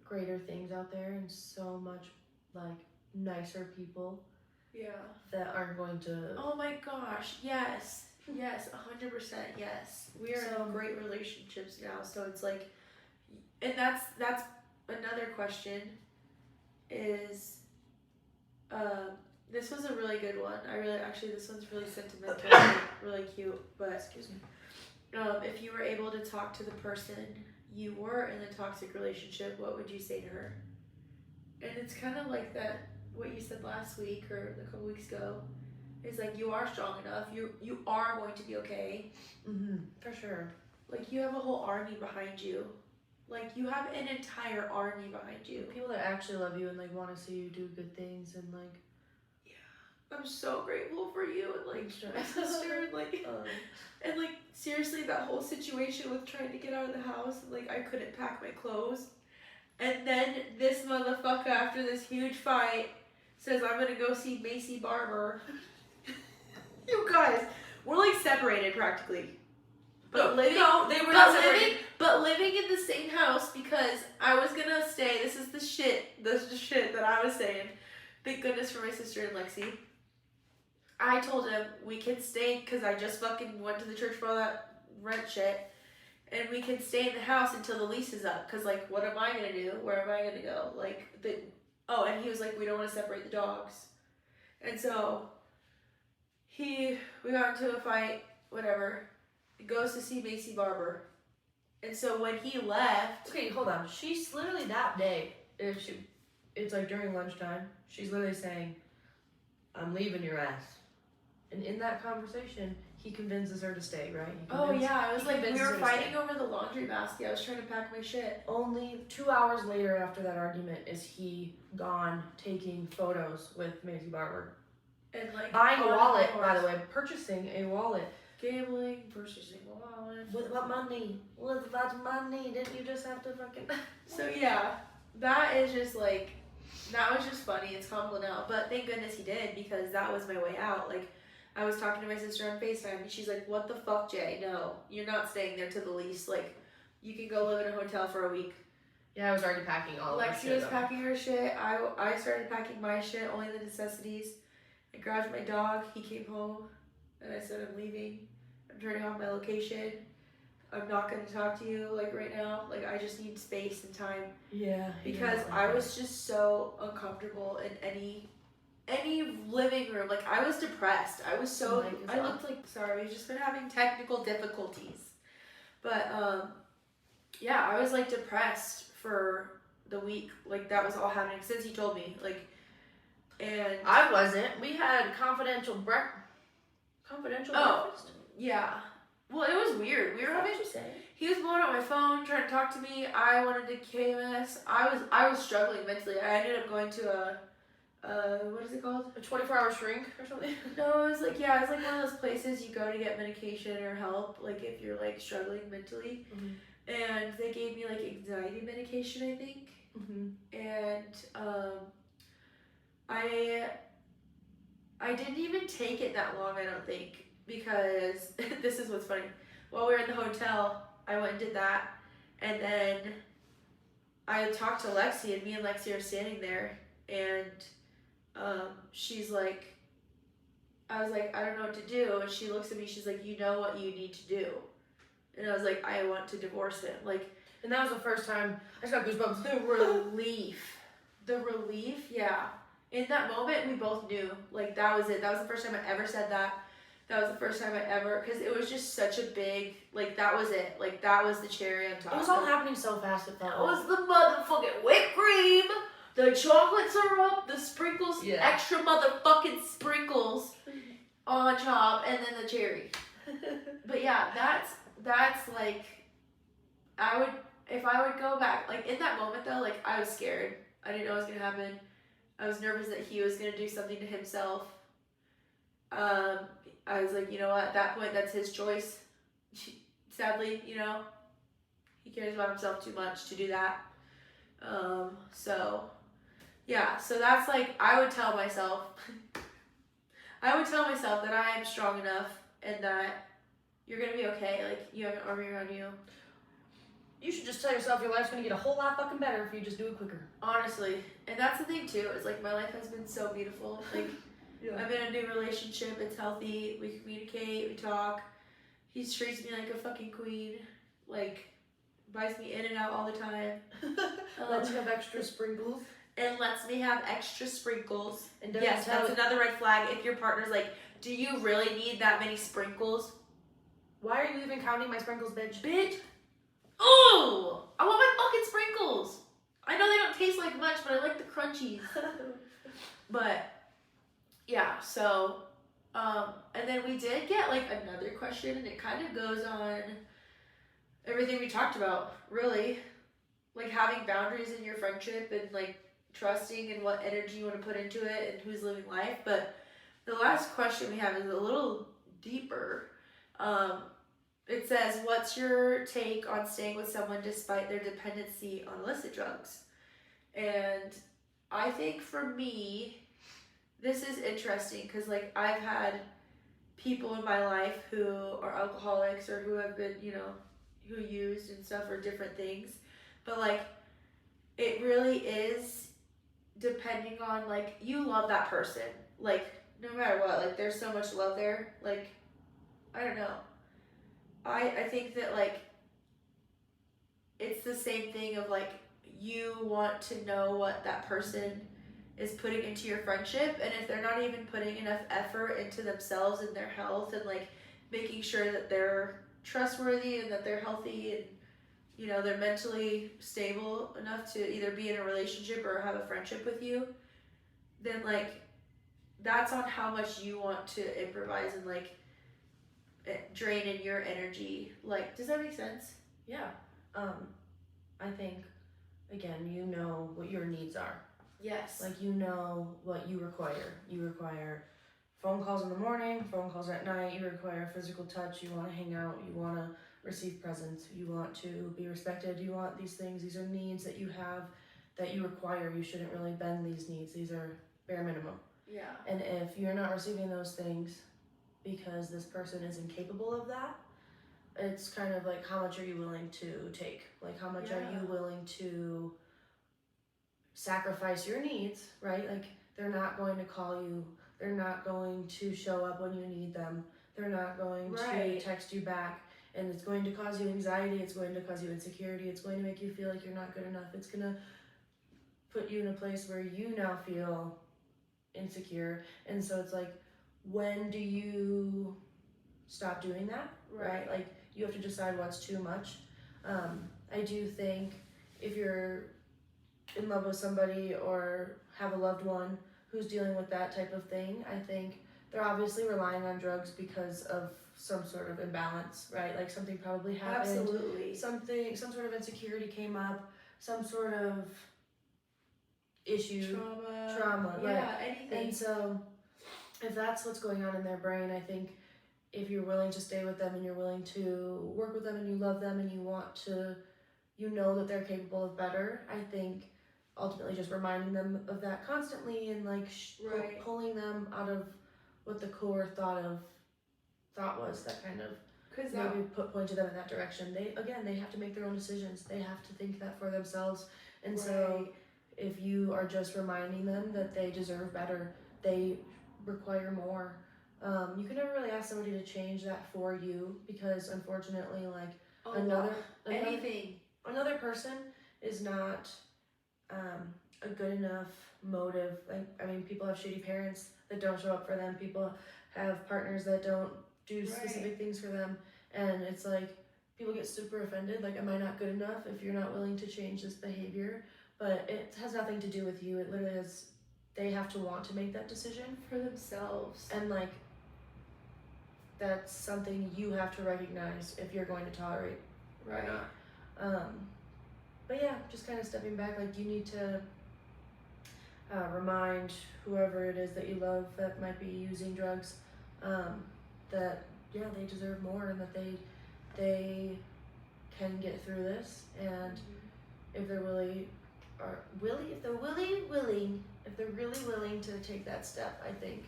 greater things out there and so much, like, nicer people. Yeah. That aren't going to... Oh my gosh, yes. Yes, 100% yes. We are in great relationships now, so it's like, and that's another question is, this was a really good one. This one's really sentimental, really cute, but Excuse me. If you were able to talk to the person you were in a toxic relationship, what would you say to her? And it's kind of like that, what you said last week or a couple weeks ago, is like, you are strong enough. You are going to be okay. Mm-hmm. For sure. Like, you have a whole army behind you. Like, you have an entire army behind you. People that actually love you and, like, want to see you do good things and, like... Yeah. I'm so grateful for you and, like, my sister and, like... And, like, seriously, that whole situation with trying to get out of the house, and, like, I couldn't pack my clothes. And then this motherfucker, after this huge fight, says, I'm gonna go see Macy Barber. You guys, we're, like, separated, practically. But living, no, they were not separated. but living in the same house because I was gonna stay. This is the shit. This is the shit that I was saying. Thank goodness for my sister and Lexi. I told him we can stay because I just fucking went to the church for all that rent shit, and we can stay in the house until the lease is up. Cause like, what am I gonna do? Where am I gonna go? Like the and he was like, we don't want to separate the dogs, and so we got into a fight. Whatever. He goes to see Macy Barber, and so when he left, Okay, hold on. She's literally that day. It's like during lunchtime. She's literally saying, "I'm leaving your ass," and in that conversation, he convinces her to stay. Right? I was like, we were fighting over the laundry basket. I was trying to pack my shit. Only 2 hours later after that argument is he gone taking photos with Macy Barber. And like Buying a wallet, by the way, purchasing a wallet. Gambling, purchasing a wallet. With what money? With what money? Didn't you just have to fucking... So yeah, that is just like, that was just funny. It's comical now. But thank goodness he did, because that was my way out. Like, I was talking to my sister on FaceTime, and she's like, what the fuck, Jay? No, you're not staying there to the lease. Like, you can go live in a hotel for a week. Yeah, I was already packing all of her shit. Lexi was packing her shit. I started packing my shit, only the necessities. I grabbed my dog. He came home, and I said, I'm leaving. I'm turning off my location. I'm not going to talk to you, like, right now. Like, I just need space and time. Yeah. Because I was just so uncomfortable in any living room. Like, I was depressed. I was so... I looked like... Sorry, we've just been having technical difficulties. But, yeah, I was, like, depressed for the week. Like, that was all happening since he told me. Like, and... I wasn't. We had confidential breakfast. Yeah. Well, it was weird. We were having... He was blowing up my phone, trying to talk to me. I wanted to KMS. I was struggling mentally. I ended up going to what is it called? A 24-hour shrink or something? No, it was like one of those places you go to get medication or help, like if you're like struggling mentally. Mm-hmm. And they gave me like anxiety medication, I think. Mm-hmm. And I didn't even take it that long, I don't think, because this is what's funny. While we were in the hotel, I went and did that, and then I talked to Lexi, and me and Lexi are standing there, and she's like, I was like, I don't know what to do, and she looks at me, she's like, you know what you need to do, and I was like, I want to divorce him, like, and that was the first time, I just got goosebumps. The relief, yeah, in that moment, we both knew, like, that was it, that was the first time I ever said that. That was the first time I ever, because it was just such a big, like, that was it. Like, that was the cherry on top. It was all happening so fast, it felt. That was the motherfucking whipped cream, the chocolate syrup, the sprinkles, extra motherfucking sprinkles on top, and then the cherry. But yeah, that's like, if I would go back, like, in that moment, though, like, I was scared. I didn't know what was going to happen. I was nervous that he was going to do something to himself. I was like, you know what, at that point, that's his choice. Sadly, you know, he cares about himself too much to do that. So, yeah, so that's like, I would tell myself that I am strong enough and that you're going to be okay. Like, you have an army around you. You should just tell yourself your life's going to get a whole lot fucking better if you just do it quicker. Honestly. And that's the thing, too, is like, my life has been so beautiful. Like, yeah. I'm in a new relationship. It's healthy. We communicate. We talk. He treats me like a fucking queen. Like, buys me in and out all the time. Lets you have extra sprinkles. And lets me have extra sprinkles. And yes, that's another red flag. If your partner's like, do you really need that many sprinkles? Why are you even counting my sprinkles, bitch? Bitch. Oh! I want my fucking sprinkles. I know they don't taste like much, but I like the crunchies. But... yeah, so, and then we did get, like, another question, and it kind of goes on everything we talked about, really. Like, having boundaries in your friendship and, like, trusting and what energy you want to put into it and who's living life. But the last question we have is a little deeper. It says, what's your take on staying with someone despite their dependency on illicit drugs? And I think for me... this is interesting because, like, I've had people in my life who are alcoholics or who have been, who used and stuff or different things. But like it really is depending on like you love that person. Like no matter what, like there's so much love there. Like I don't know. I think that like it's the same thing of like you want to know what that person is putting into your friendship, and if they're not even putting enough effort into themselves and their health and like making sure that they're trustworthy and that they're healthy and they're mentally stable enough to either be in a relationship or have a friendship with you, then like that's on how much you want to improvise and like drain in your energy. Like, does that make sense? Yeah. I think, again, you know what your needs are. Yes. Like, you know what you require. You require phone calls in the morning, phone calls at night. You require physical touch. You want to hang out. You want to receive presents. You want to be respected. You want these things. These are needs that you have that you require. You shouldn't really bend these needs. These are bare minimum. Yeah. And if you're not receiving those things because this person is incapable of that, it's kind of like, how much are you willing to take? Like, how much are you willing to sacrifice your needs, right? Like, they're not going to call you. They're not going to show up when you need them. They're not going to text you back. And it's going to cause you anxiety. It's going to cause you insecurity. It's going to make you feel like you're not good enough. It's going to put you in a place where you now feel insecure. And so it's like, when do you stop doing that, right? Like, you have to decide what's too much. I do think if you're in love with somebody or have a loved one who's dealing with that type of thing, I think they're obviously relying on drugs because of some sort of imbalance, right? Like something probably happened. Absolutely. Some sort of insecurity came up, some sort of issue. Trauma, right. Yeah, anything. And so if that's what's going on in their brain, I think if you're willing to stay with them and you're willing to work with them and you love them and you want to, that they're capable of better, I think ultimately just reminding them of that constantly and like pulling them out of what the core thought was, that kind of maybe pointed them in that direction. They have to make their own decisions. They have to think that for themselves. And so if you are just reminding them that they deserve better, they require more, you can never really ask somebody to change that for you, because unfortunately, like another person is not a good enough motive. Like, I mean, people have shitty parents that don't show up for them. People have partners that don't do specific things for them, and it's like people get super offended. Like, am I not good enough if you're not willing to change this behavior? But it has nothing to do with you. It literally is. They have to want to make that decision for themselves, and like that's something you have to recognize if you're going to tolerate or not. But yeah, just kind of stepping back, like you need to remind whoever it is that you love that might be using drugs, that they deserve more and that they can get through this, and if they're really willing to take that step, I think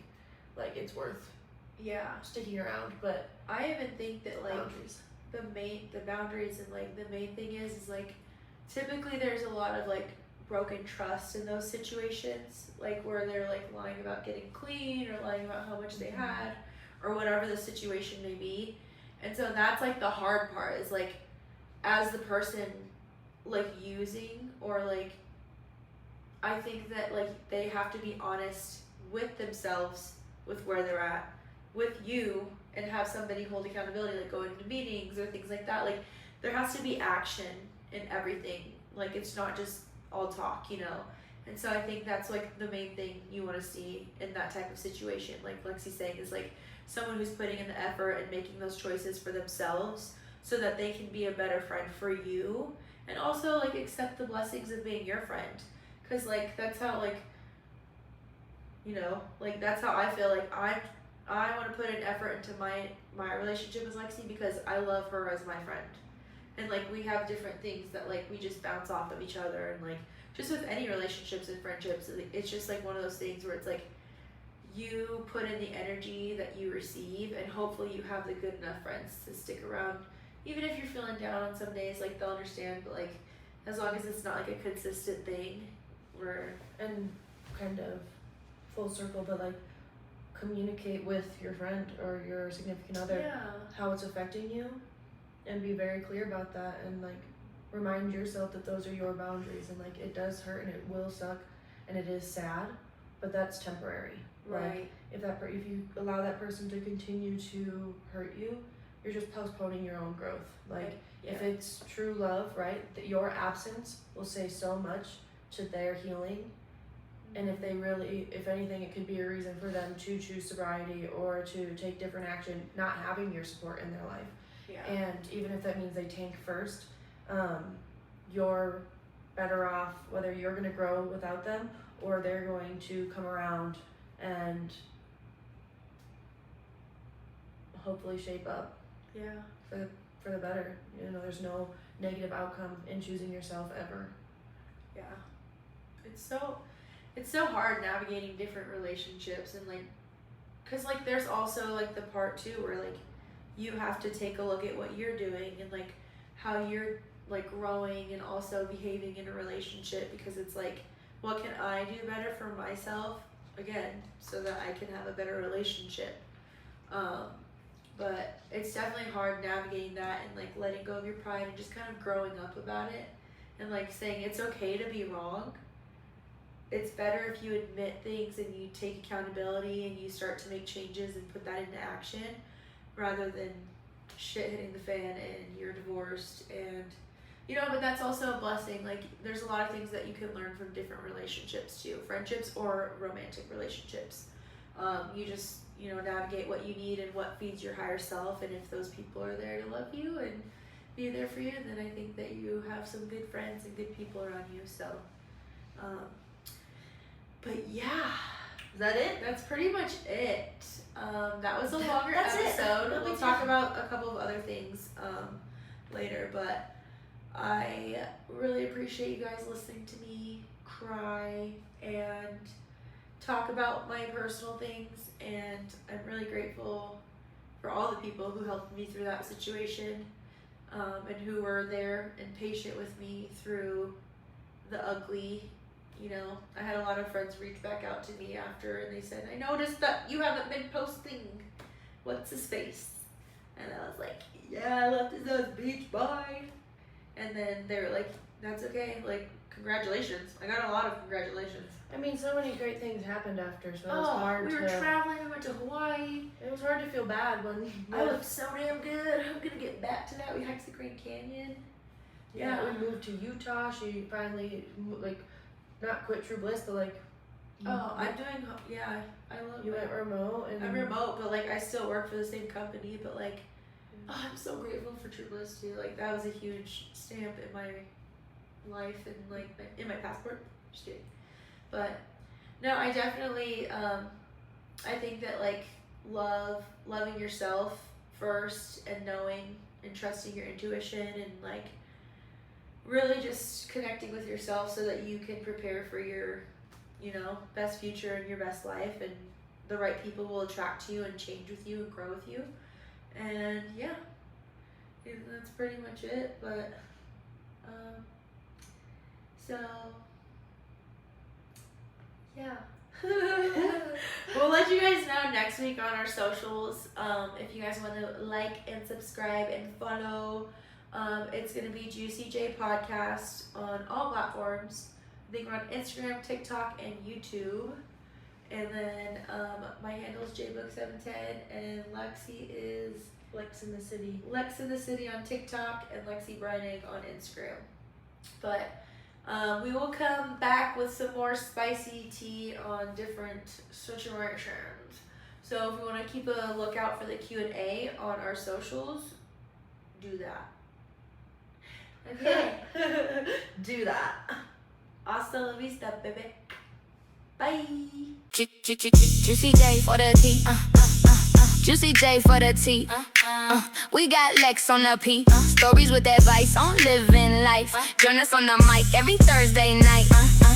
like it's worth sticking around. But I even think that like boundaries. the boundaries and like the main thing is like typically there's a lot of like broken trust in those situations, like where they're like lying about getting clean or lying about how much they had or whatever the situation may be. And so that's like the hard part, is like as the person like using, or like I think that like they have to be honest with themselves, with where they're at, with you, and have somebody hold accountability, like going to meetings or things like that. Like there has to be action in everything. Like it's not just all talk, And so I think that's like the main thing you want to see in that type of situation. Like Lexi's saying, is like someone who's putting in the effort and making those choices for themselves so that they can be a better friend for you, and also like accept the blessings of being your friend. Cause like that's how like like that's how I feel. Like I want to put an effort into my relationship with Lexi because I love her as my friend, and like we have different things that like we just bounce off of each other, and like just with any relationships and friendships, it's just like one of those things where it's like you put in the energy that you receive, and hopefully you have the good enough friends to stick around. Even if you're feeling down on some days, like they'll understand, but like as long as it's not like a consistent thing, and kind of full circle, but like communicate with your friend or your significant other how it's affecting you, and be very clear about that, and like remind yourself that those are your boundaries, and like it does hurt and it will suck and it is sad, but that's temporary. Right. Like if you allow that person to continue to hurt you, you're just postponing your own growth. Like if it's true love, right, that your absence will say so much to their healing. And if anything, it could be a reason for them to choose sobriety or to take different action, not having your support in their life. Yeah. And even if that means they tank first, you're better off whether you're going to grow without them or they're going to come around and hopefully shape up for the better. You know, there's no negative outcome in choosing yourself ever. Yeah. It's so hard navigating different relationships, and like, cause like there's also like the part too where like you have to take a look at what you're doing and like how you're like growing and also behaving in a relationship, because it's like, what can I do better for myself again so that I can have a better relationship. But it's definitely hard navigating that and like letting go of your pride and just kind of growing up about it and like saying it's okay to be wrong. It's better if you admit things and you take accountability and you start to make changes and put that into action, rather than shit hitting the fan and you're divorced. And you know, but that's also a blessing. Like there's a lot of things that you can learn from different relationships too, friendships or romantic relationships. You just, you know, navigate what you need and what feeds your higher self, and if those people are there to love you and be there for you, then I think that you have some good friends and good people around you. So but yeah, Is that it? that's pretty much it. That was a longer That's it. episode. No We'll big talk deal. about a couple of other things later, but I really appreciate you guys listening to me cry and talk about my personal things, and I'm really grateful for all the people who helped me through that situation, and who were there and patient with me through the ugly. You know, I had a lot of friends reach back out to me after, and they said, I noticed that you haven't been posting. What's his face? And I was like, yeah, I left his ass beach, bye. And then they were like, that's okay, like, congratulations. I got a lot of congratulations. I mean, so many great things happened after, so it was hard we to... were traveling, we went to Hawaii. It was hard to feel bad when... I looked so damn good. I'm gonna get back to that. We hiked the Grand Canyon. Yeah, we moved to Utah. She finally, like, not quit True Bliss, but like... I'm doing, I love You went remote and... I'm remote, but like I still work for the same company, but like, I'm so grateful for True Bliss too. Like that was a huge stamp in my life and like in my passport. Just kidding. But no, I definitely, I think that like loving yourself first and knowing and trusting your intuition and like really just connecting with yourself so that you can prepare for your, you know, best future and your best life, and the right people will attract you and change with you and grow with you. And yeah, that's pretty much it. But so yeah. We'll let you guys know next week on our socials. If you guys want to like and subscribe and follow, it's going to be Juicy J Podcast on all platforms. I think we're on Instagram, TikTok, and YouTube. And then my handle is jbook710, and Lexi is Lex in the City. Lex in the City on TikTok and Lexi Breinig on Instagram. But we will come back with some more spicy tea on different situations. So if you want to keep a lookout for the Q&A on our socials, do that. Okay. Do that. Hasta la vista, baby. Bye. Juicy J for the tea. Juicy J for the tea. We got Lex on the P. Stories with advice on living life. Join us on the mic every Thursday night.